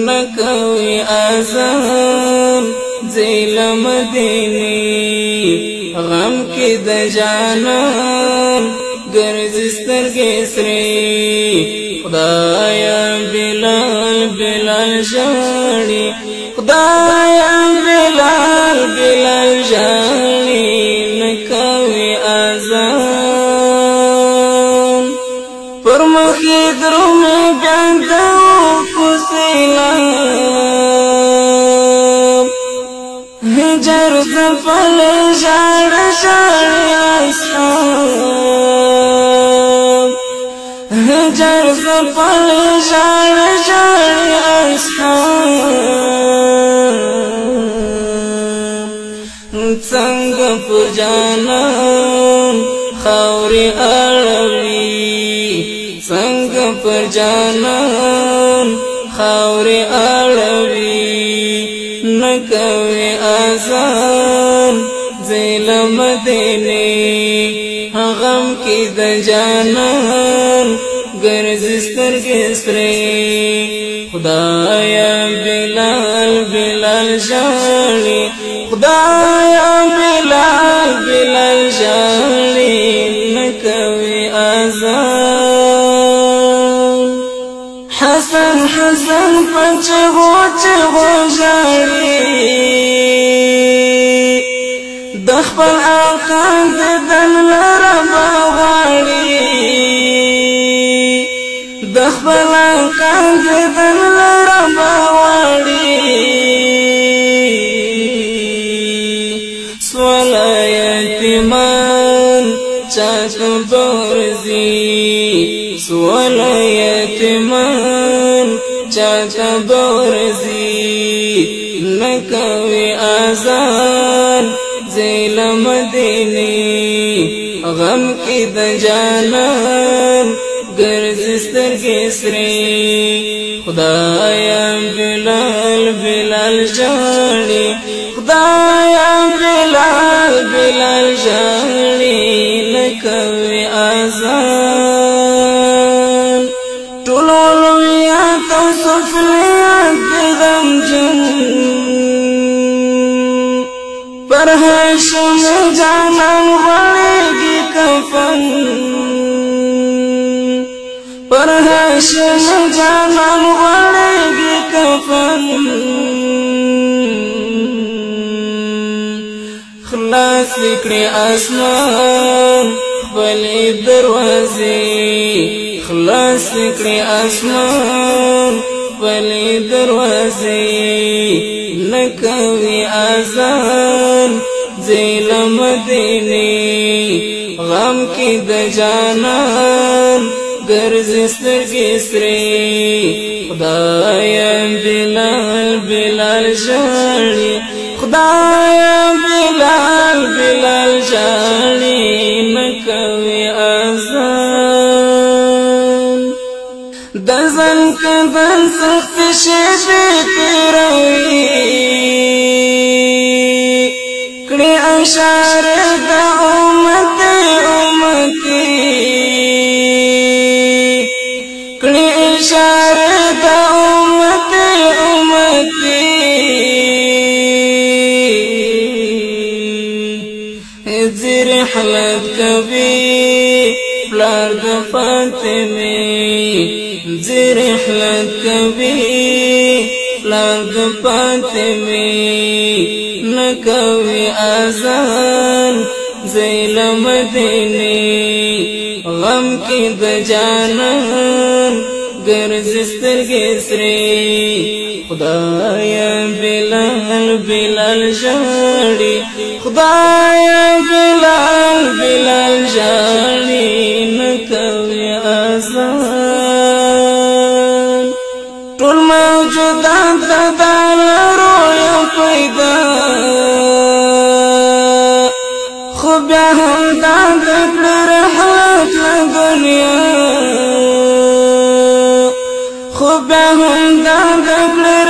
نکوي آزان زیل مدینی غم کی د جانان ګرځي سترګې سرې خدایا بلال بلال ژاړي خدایا بلال بلال ژاړي نکوي آزان پر مخې درومې بیا د هجر زفل ژړ ژړ اصحاب هجر زفل ژړ ژړ اصحاب څنګه پر جانان خاورې اړوي څنګه پر جانان خاورې اړوي نکوي آزان زیل مدینی غم کی د جانان ګرځي سترګې سرې خدایا بلال بلال ژاړي خدایا بلال بلال ژاړي نکوي آزان حسن حسن پچغو چغو ژاړي د خپل آقا ددن لرب غواړي د خپل آقا ددن لرب غواړي سوله یتیمان چاته بورځي سوله یتیمان چاته بورځي نکوي آزان زیل مدینی غم کی د جانان ګرځي سترګې سرې خدایا بلال بلال ژاړي خدایا بلال بلال ژاړي نکوي آزان ټول علویات او سفلیات د غمجن پر هاشم جانان غړېږي کفن پر هاشم جانان غړېږي کفن خلاص کړي اسمان خپلې دروازې خلاص کړي اسمان خپلې دروازې نکوي آزان زیل مدینی غم کی د جانان ګرځي سترګې سرې خدایا بلال بلال ژاړي خدایا بلال بلال ژاړي نکوي آزان د ځان کدن سخت شېبې تېروي کړي اشاره د امت امتي کړي اشاره د امت امتي زیر حالت کوي پلار د فاطمه زیر حالت کوي پلار د فاطمه نکوي آزان زیل مدینی غم کی د جانان ګرځي سترګې سرې خدایا بلال بلال ژاړي خدایا بلال بلال ژاړي نکوي آزان ټول موجودات د لرو پیدا خو بیا هم دا د رحلت له دنیا خو بیا هم دا د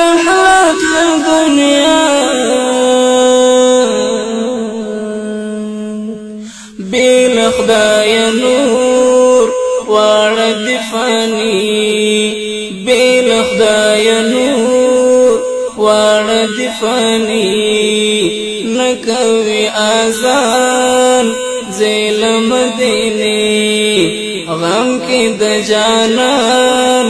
رحلت له دنیا بیل خدای نور واړه د فانی بیل خدای نور واړه دی فانی نکوي آزان زیل مدینه غم کې د جانان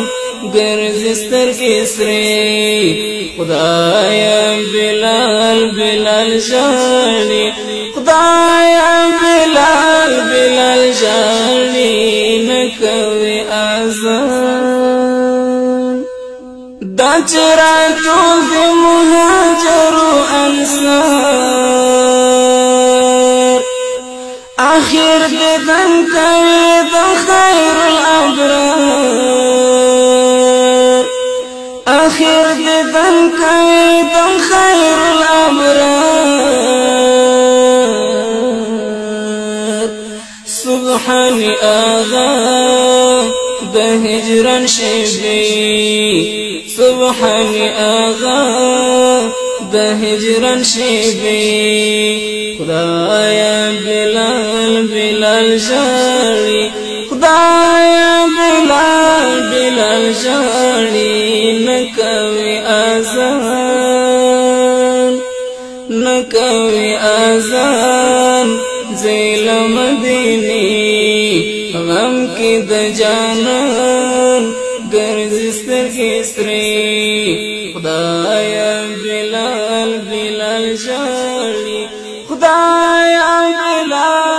ګرځي سترګې سرې خدایا بلال بلال ژاړي خدایا بلال بلال ژاړي نکوي آزان دا چراتو د مهاجرو انصار آخر ددن کوي د خیر الابرار آخر ددن کوي د خیر الابرار سبحان آغا د هجران شبي سبحان آغا د هجران شبي خدایا بلال بلال ژاړي خدایا بلال بلال ژاړي نکوي آزان نکوي آزان زیل مدینه غم کې د جانان ګرځي سترګې سرې خدایا بلال بلال ژاړي خدایا بلال